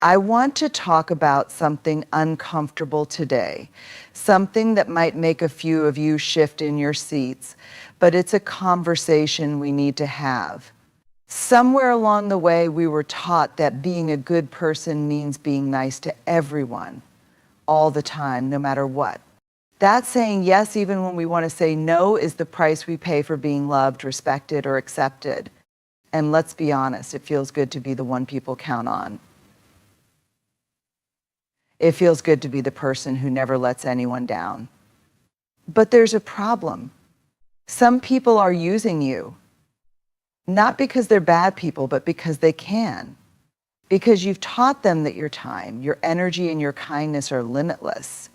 I want to talk about something uncomfortable today, something that might make a few of you shift in your seats, but it's a conversation we need to have. Somewhere along the way, we were taught that being a good person means being nice to everyone, all the time, no matter what. That saying yes, even when we want to say no, is the price we pay for being loved, respected, or accepted. And let's be honest, it feels good to be the one people count on. It feels good to be the person who never lets anyone down. But there's a problem. Some people are using you, not because they're bad people, but because they can. Because you've taught them that your time, your energy, and your kindness are limitless,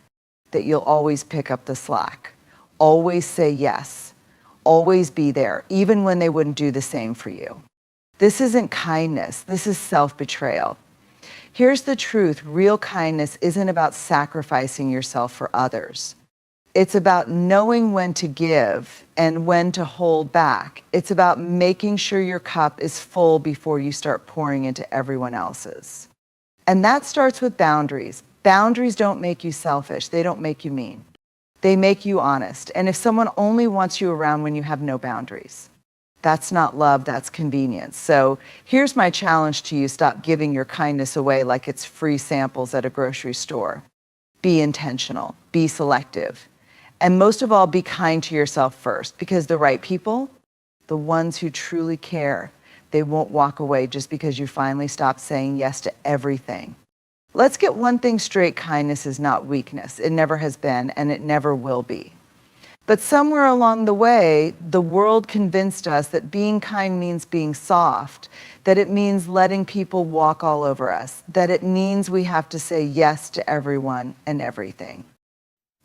that you'll always pick up the slack, always say yes, always be there, even when they wouldn't do the same for you. This isn't kindness, this is self-betrayal. Here's the truth, real kindness isn't about sacrificing yourself for others. It's about knowing when to give and when to hold back. It's about making sure your cup is full before you start pouring into everyone else's. And that starts with boundaries. Boundaries don't make you selfish, they don't make you mean. They make you honest. And if someone only wants you around when you have no boundaries, that's not love, that's convenience. So here's my challenge to you. Stop giving your kindness away like it's free samples at a grocery store. Be intentional, be selective. And most of all, be kind to yourself first, because the right people, the ones who truly care, they won't walk away just because you finally stop saying yes to everything. Let's get one thing straight, kindness is not weakness. It never has been, and it never will be. But somewhere along the way, the world convinced us that being kind means being soft, that it means letting people walk all over us, that it means we have to say yes to everyone and everything.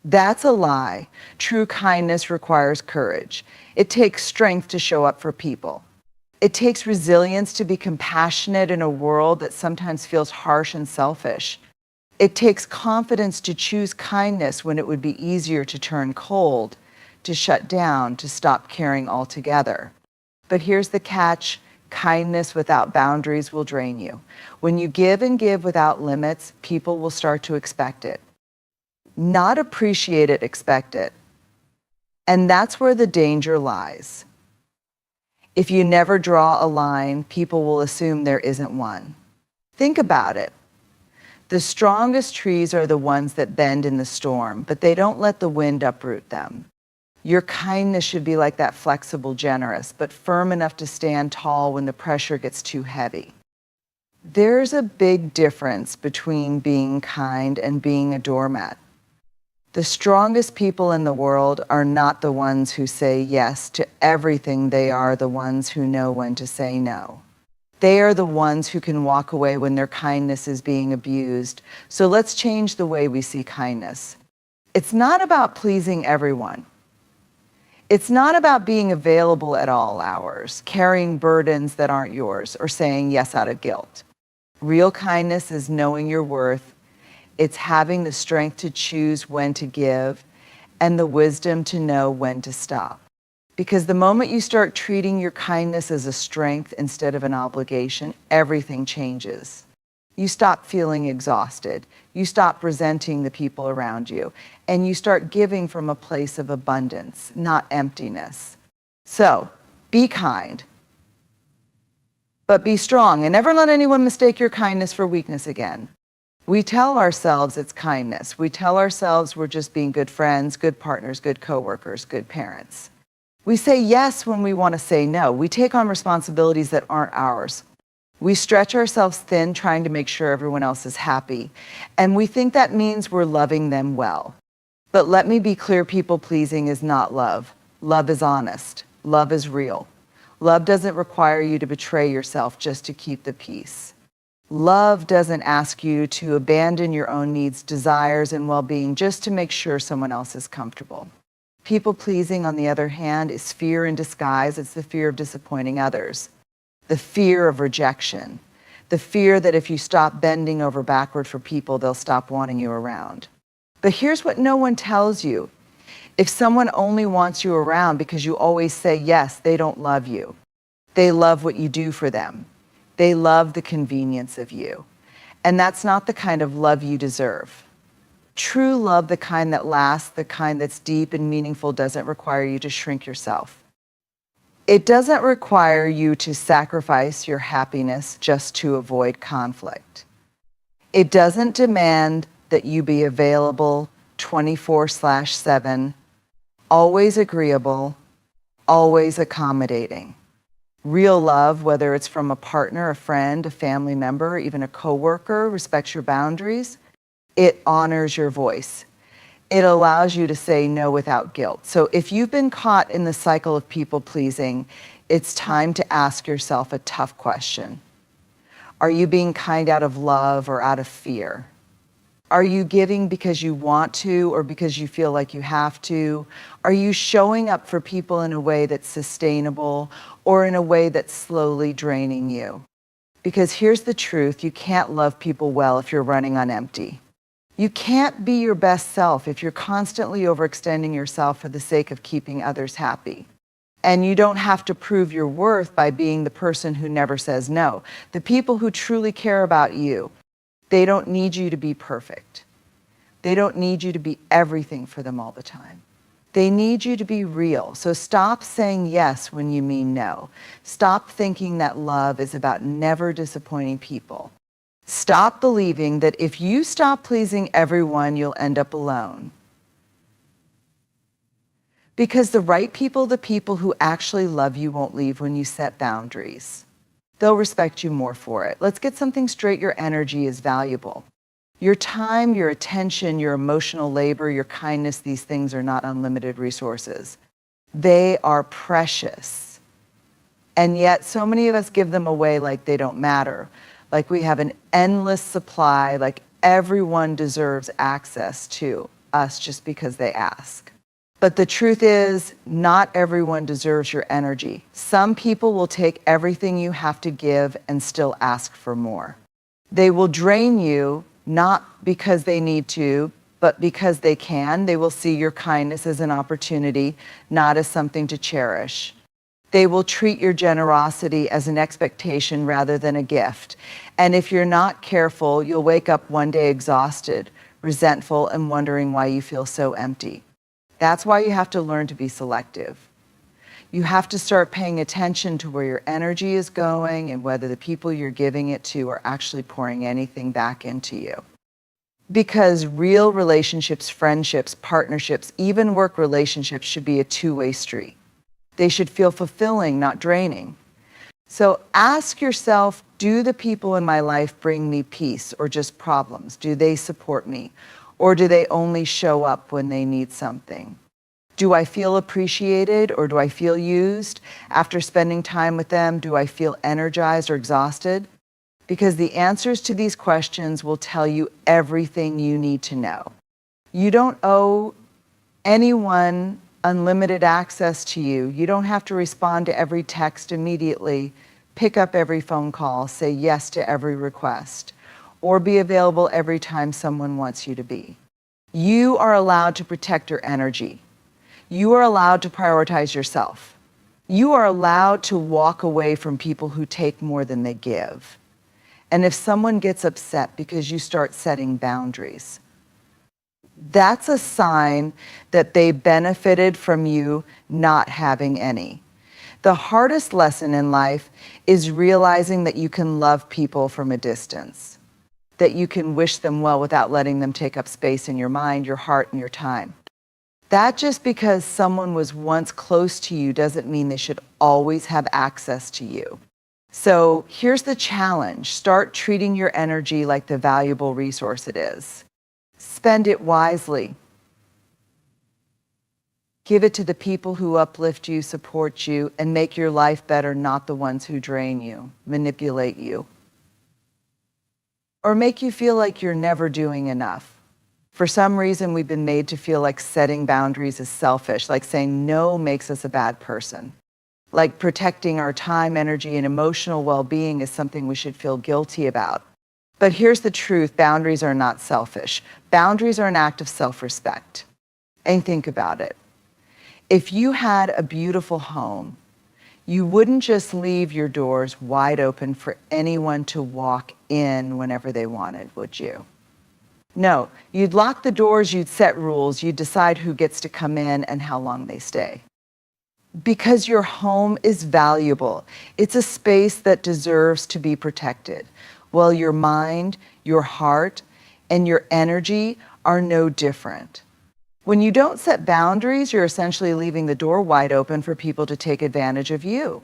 That's a lie. True kindness requires courage. It takes strength to show up for people. It takes resilience to be compassionate in a world that sometimes feels harsh and selfish. It takes confidence to choose kindness when it would be easier to turn cold, to shut down, to stop caring altogether. But here's the catch, kindness without boundaries will drain you. When you give and give without limits, people will start to expect it. Not appreciate it, expect it. And that's where the danger lies. If you never draw a line, people will assume there isn't one. Think about it. The strongest trees are the ones that bend in the storm, but they don't let the wind uproot them. Your kindness should be like that, flexible, generous, but firm enough to stand tall when the pressure gets too heavy. There's a big difference between being kind and being a doormat. The strongest people in the world are not the ones who say yes to everything. They are the ones who know when to say no. They are the ones who can walk away when their kindness is being abused. So let's change the way we see kindness. It's not about pleasing everyone. It's not about being available at all hours, carrying burdens that aren't yours, or saying yes out of guilt. Real kindness is knowing your worth. It's having the strength to choose when to give and the wisdom to know when to stop. Because the moment you start treating your kindness as a strength instead of an obligation, everything changes. You stop feeling exhausted. You stop resenting the people around you. And you start giving from a place of abundance, not emptiness. So, be kind. But be strong, and never let anyone mistake your kindness for weakness again. We tell ourselves it's kindness. We tell ourselves we're just being good friends, good partners, good coworkers, good parents. We say yes when we want to say no. We take on responsibilities that aren't ours. We stretch ourselves thin trying to make sure everyone else is happy. And we think that means we're loving them well. But let me be clear, people-pleasing is not love. Love is honest. Love is real. Love doesn't require you to betray yourself just to keep the peace. Love doesn't ask you to abandon your own needs, desires, and well-being just to make sure someone else is comfortable. People-pleasing, on the other hand, is fear in disguise. It's the fear of disappointing others. The fear of rejection, the fear that if you stop bending over backward for people, they'll stop wanting you around. But here's what no one tells you. If someone only wants you around because you always say yes, they don't love you. They love what you do for them. They love the convenience of you. And that's not the kind of love you deserve. True love, the kind that lasts, the kind that's deep and meaningful, doesn't require you to shrink yourself. It doesn't require you to sacrifice your happiness just to avoid conflict. It doesn't demand that you be available 24/7, always agreeable, always accommodating. Real love, whether it's from a partner, a friend, a family member, even a coworker, respects your boundaries. It honors your voice. It allows you to say no without guilt. So if you've been caught in the cycle of people pleasing, it's time to ask yourself a tough question. Are you being kind out of love or out of fear? Are you giving because you want to or because you feel like you have to? Are you showing up for people in a way that's sustainable or in a way that's slowly draining you? Because here's the truth, you can't love people well if you're running on empty. You can't be your best self if you're constantly overextending yourself for the sake of keeping others happy. And you don't have to prove your worth by being the person who never says no. The people who truly care about you, they don't need you to be perfect. They don't need you to be everything for them all the time. They need you to be real. So stop saying yes when you mean no. Stop thinking that love is about never disappointing people. Stop believing that if you stop pleasing everyone, you'll end up alone. Because the right people, the people who actually love you, won't leave when you set boundaries. They'll respect you more for it. Let's get something straight. Your energy is valuable. Your time, your attention, your emotional labor, your kindness, these things are not unlimited resources. They are precious. And yet so many of us give them away like they don't matter. Like we have an endless supply, like everyone deserves access to us just because they ask. But the truth is, not everyone deserves your energy. Some people will take everything you have to give and still ask for more. They will drain you, not because they need to, but because they can. They will see your kindness as an opportunity, not as something to cherish. They will treat your generosity as an expectation rather than a gift. And if you're not careful, you'll wake up one day exhausted, resentful, and wondering why you feel so empty. That's why you have to learn to be selective. You have to start paying attention to where your energy is going and whether the people you're giving it to are actually pouring anything back into you. Because real relationships, friendships, partnerships, even work relationships should be a two-way street. They should feel fulfilling, not draining. So ask yourself, do the people in my life bring me peace or just problems? Do they support me? Or do they only show up when they need something? Do I feel appreciated or do I feel used? After spending time with them, do I feel energized or exhausted? Because the answers to these questions will tell you everything you need to know. You don't owe anyone unlimited access to you. You don't have to respond to every text immediately, pick up every phone call, say yes to every request, or be available every time someone wants you to be. You are allowed to protect your energy. You are allowed to prioritize yourself. You are allowed to walk away from people who take more than they give. And if someone gets upset because you start setting boundaries, that's a sign that they benefited from you not having any. The hardest lesson in life is realizing that you can love people from a distance, that you can wish them well without letting them take up space in your mind, your heart, and your time. That just because someone was once close to you doesn't mean they should always have access to you. So here's the challenge. Start treating your energy like the valuable resource it is. Spend it wisely. Give it to the people who uplift you, support you, and make your life better, not the ones who drain you, manipulate you, or make you feel like you're never doing enough. For some reason, we've been made to feel like setting boundaries is selfish, like saying no makes us a bad person. Like protecting our time, energy, and emotional well-being is something we should feel guilty about. But here's the truth, boundaries are not selfish. Boundaries are an act of self-respect. And think about it. If you had a beautiful home, You wouldn't just leave your doors wide open for anyone to walk in whenever they wanted, would you? No, you'd lock the doors, you'd set rules, you'd decide who gets to come in and how long they stay. Because your home is valuable. It's a space that deserves to be protected. Well, your mind, your heart, and your energy are no different. When you don't set boundaries, you're essentially leaving the door wide open for people to take advantage of you,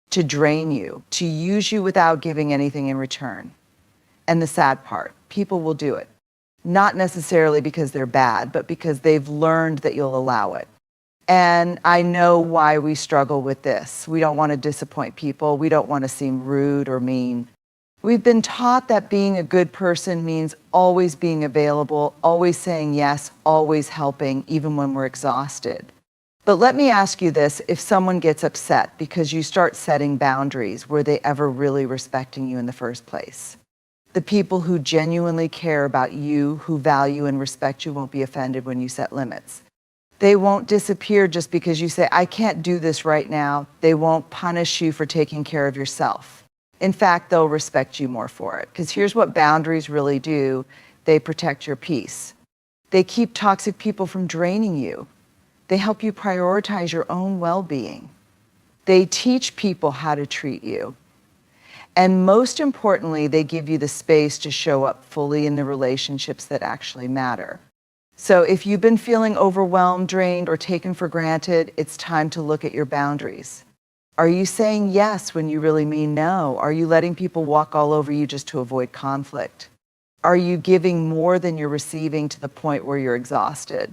to drain you, to use you without giving anything in return. And the sad part, people will do it. Not necessarily because they're bad, but because they've learned that you'll allow it. And I know why we struggle with this. We don't want to disappoint people. We don't want to seem rude or mean. We've been taught that being a good person means always being available, always saying yes, always helping, even when we're exhausted. But let me ask you this, if someone gets upset because you start setting boundaries, were they ever really respecting you in the first place? The people who genuinely care about you, who value and respect you, won't be offended when you set limits. They won't disappear just because you say, I can't do this right now. They won't punish you for taking care of yourself. In fact, they'll respect you more for it. Because here's what boundaries really do. They protect your peace. They keep toxic people from draining you. They help you prioritize your own well-being. They teach people how to treat you. And most importantly, they give you the space to show up fully in the relationships that actually matter. So if you've been feeling overwhelmed, drained, or taken for granted, it's time to look at your boundaries. Are you saying yes when you really mean no? Are you letting people walk all over you just to avoid conflict? Are you giving more than you're receiving to the point where you're exhausted?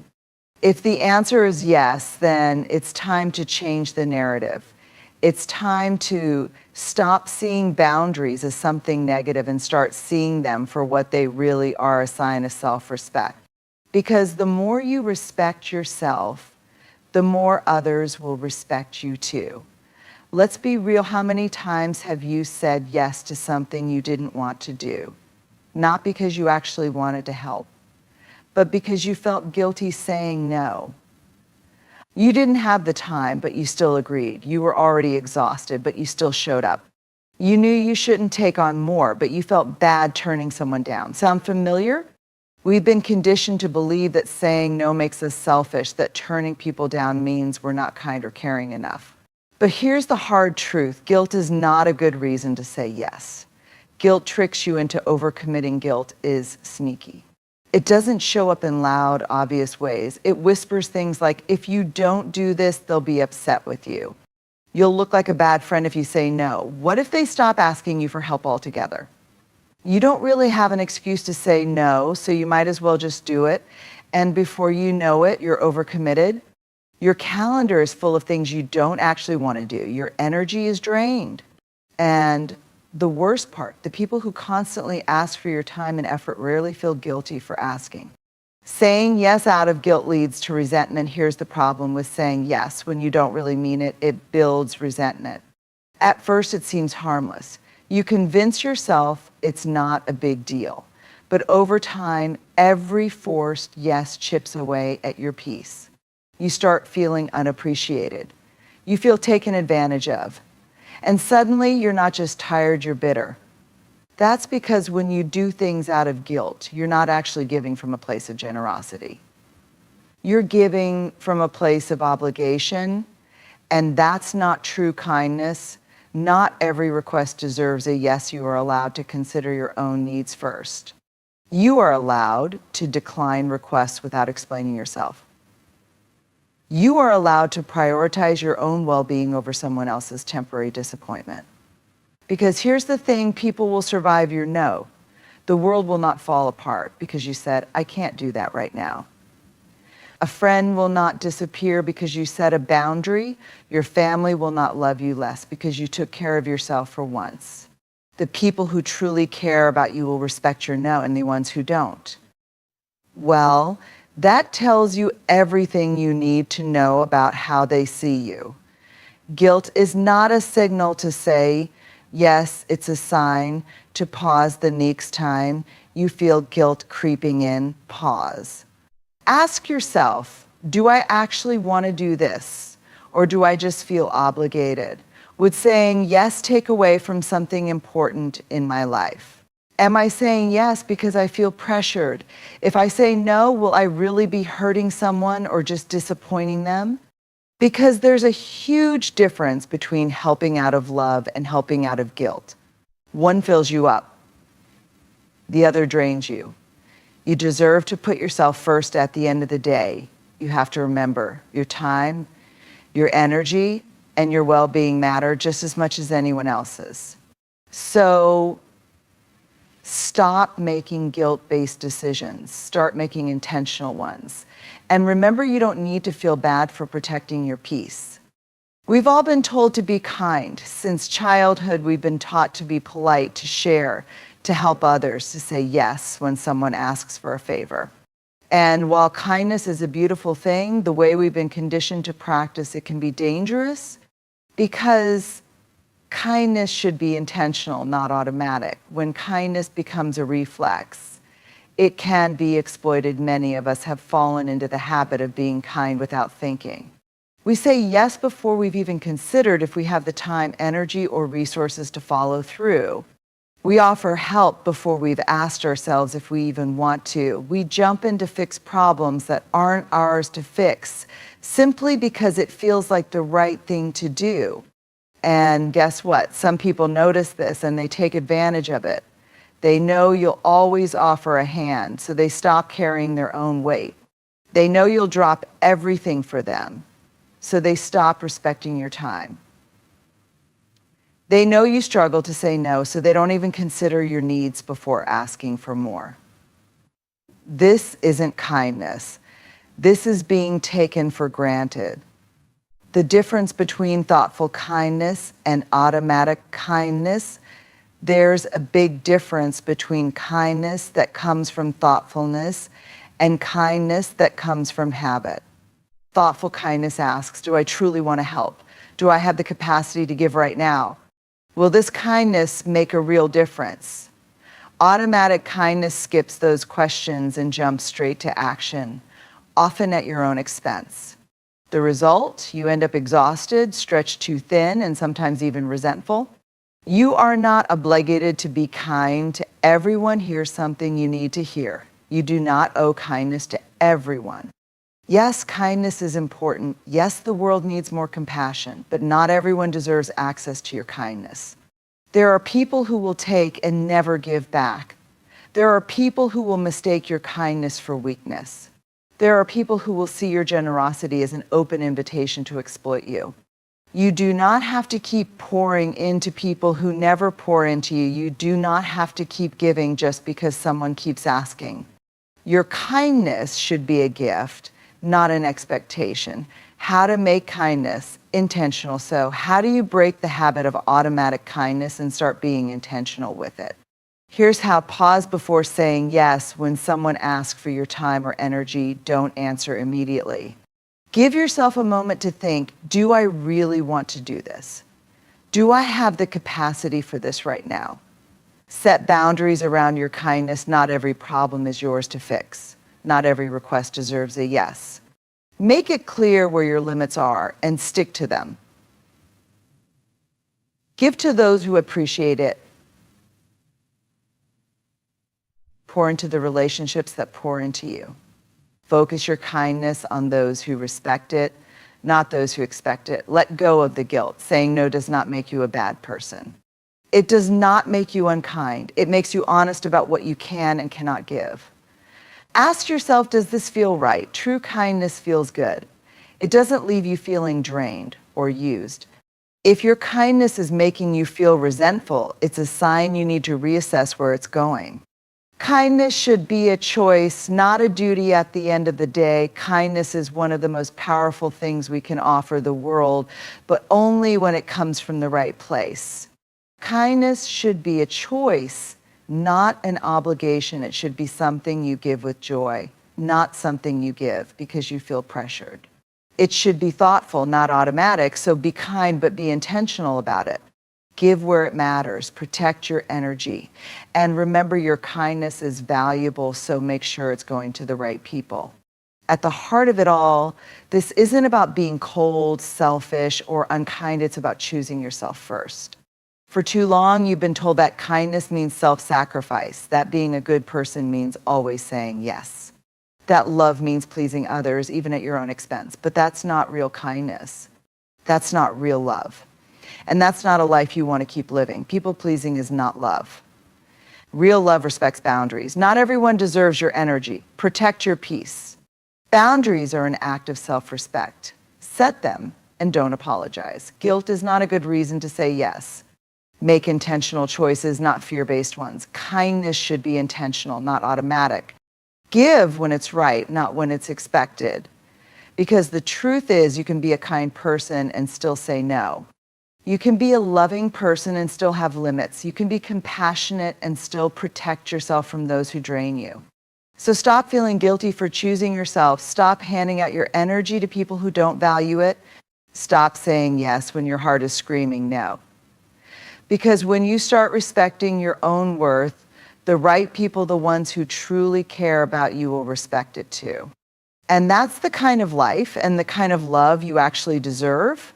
If the answer is yes, then it's time to change the narrative. It's time to stop seeing boundaries as something negative and start seeing them for what they really are, a sign of self-respect. Because the more you respect yourself, the more others will respect you too. Let's be real, how many times have you said yes to something you didn't want to do? Not because you actually wanted to help, but because you felt guilty saying no. You didn't have the time, but you still agreed. You were already exhausted, but you still showed up. You knew you shouldn't take on more, but you felt bad turning someone down. Sound familiar? We've been conditioned to believe that saying no makes us selfish, that turning people down means we're not kind or caring enough. But here's the hard truth. Guilt is not a good reason to say yes. Guilt tricks you into overcommitting. Guilt is sneaky. It doesn't show up in loud, obvious ways. It whispers things like, if you don't do this, they'll be upset with you. You'll look like a bad friend if you say no. What if they stop asking you for help altogether? You don't really have an excuse to say no, so you might as well just do it. And before you know it, you're overcommitted. Your calendar is full of things you don't actually want to do. Your energy is drained. And the worst part, the people who constantly ask for your time and effort rarely feel guilty for asking. Saying yes out of guilt leads to resentment. Here's the problem with saying yes when you don't really mean it. It builds resentment. At first, it seems harmless. You convince yourself it's not a big deal. But over time, every forced yes chips away at your peace. You start feeling unappreciated. You feel taken advantage of. And suddenly, you're not just tired, you're bitter. That's because when you do things out of guilt, you're not actually giving from a place of generosity. You're giving from a place of obligation, and that's not true kindness. Not every request deserves a yes. You are allowed to consider your own needs first. You are allowed to decline requests without explaining yourself. You are allowed to prioritize your own well-being over someone else's temporary disappointment. Because here's the thing, people will survive your no. The world will not fall apart because you said, I can't do that right now. A friend will not disappear because you set a boundary. Your family will not love you less because you took care of yourself for once. The people who truly care about you will respect your no, and the ones who don't. Well, that tells you everything you need to know about how they see you. Guilt is not a signal to say, yes, it's a sign to pause the next time you feel guilt creeping in, pause. Ask yourself, do I actually want to do this? Or do I just feel obligated? Would saying yes take away from something important in my life? Am I saying yes because I feel pressured? If I say no, will I really be hurting someone or just disappointing them? Because there's a huge difference between helping out of love and helping out of guilt. One fills you up, the other drains you. You deserve to put yourself first at the end of the day. You have to remember your time, your energy, and your well-being matter just as much as anyone else's. So stop making guilt-based decisions. Start making intentional ones. And remember, you don't need to feel bad for protecting your peace. We've all been told to be kind. Since childhood, we've been taught to be polite, to share, to help others, to say yes when someone asks for a favor. And while kindness is a beautiful thing, the way we've been conditioned to practice it can be dangerous, because kindness should be intentional, not automatic. When kindness becomes a reflex, it can be exploited. Many of us have fallen into the habit of being kind without thinking. We say yes before we've even considered if we have the time, energy, or resources to follow through. We offer help before we've asked ourselves if we even want to. We jump in to fix problems that aren't ours to fix, simply because it feels like the right thing to do. And guess what? Some people notice this and they take advantage of it. They know you'll always offer a hand, so they stop carrying their own weight. They know you'll drop everything for them, so they stop respecting your time. They know you struggle to say no, so they don't even consider your needs before asking for more. This isn't kindness. This is being taken for granted. The difference between thoughtful kindness and automatic kindness, there's a big difference between kindness that comes from thoughtfulness and kindness that comes from habit. Thoughtful kindness asks, do I truly want to help? Do I have the capacity to give right now? Will this kindness make a real difference? Automatic kindness skips those questions and jumps straight to action, often at your own expense. The result, you end up exhausted, stretched too thin, and sometimes even resentful. You are not obligated to be kind to everyone. Here's something you need to hear. You do not owe kindness to everyone. Yes, kindness is important. Yes, the world needs more compassion, but not everyone deserves access to your kindness. There are people who will take and never give back. There are people who will mistake your kindness for weakness. There are people who will see your generosity as an open invitation to exploit you. You do not have to keep pouring into people who never pour into you. You do not have to keep giving just because someone keeps asking. Your kindness should be a gift, not an expectation. How to make kindness intentional. So how do you break the habit of automatic kindness and start being intentional with it? Here's how. Pause before saying yes. When someone asks for your time or energy, don't answer immediately. Give yourself a moment to think, do I really want to do this? Do I have the capacity for this right now? Set boundaries around your kindness. Not every problem is yours to fix. Not every request deserves a yes. Make it clear where your limits are and stick to them. Give to those who appreciate it. Pour into the relationships that pour into you. Focus your kindness on those who respect it, not those who expect it. Let go of the guilt. Saying no does not make you a bad person. It does not make you unkind. It makes you honest about what you can and cannot give. Ask yourself, does this feel right? True kindness feels good. It doesn't leave you feeling drained or used. If your kindness is making you feel resentful, it's a sign you need to reassess where it's going. Kindness should be a choice, not a duty at the end of the day. Kindness is one of the most powerful things we can offer the world, but only when it comes from the right place. Kindness should be a choice, not an obligation. It should be something you give with joy, not something you give because you feel pressured. It should be thoughtful, not automatic, so be kind, but be intentional about it. Give where it matters, protect your energy, and remember your kindness is valuable, so make sure it's going to the right people. At the heart of it all, this isn't about being cold, selfish, or unkind. It's about choosing yourself first. For too long, you've been told that kindness means self-sacrifice, that being a good person means always saying yes, that love means pleasing others, even at your own expense. But that's not real kindness. That's not real love. And that's not a life you want to keep living. People-pleasing is not love. Real love respects boundaries. Not everyone deserves your energy. Protect your peace. Boundaries are an act of self-respect. Set them and don't apologize. Guilt is not a good reason to say yes. Make intentional choices, not fear-based ones. Kindness should be intentional, not automatic. Give when it's right, not when it's expected. Because the truth is, you can be a kind person and still say no. You can be a loving person and still have limits. You can be compassionate and still protect yourself from those who drain you. So stop feeling guilty for choosing yourself. Stop handing out your energy to people who don't value it. Stop saying yes when your heart is screaming no. Because when you start respecting your own worth, the right people, the ones who truly care about you, will respect it too. And that's the kind of life and the kind of love you actually deserve.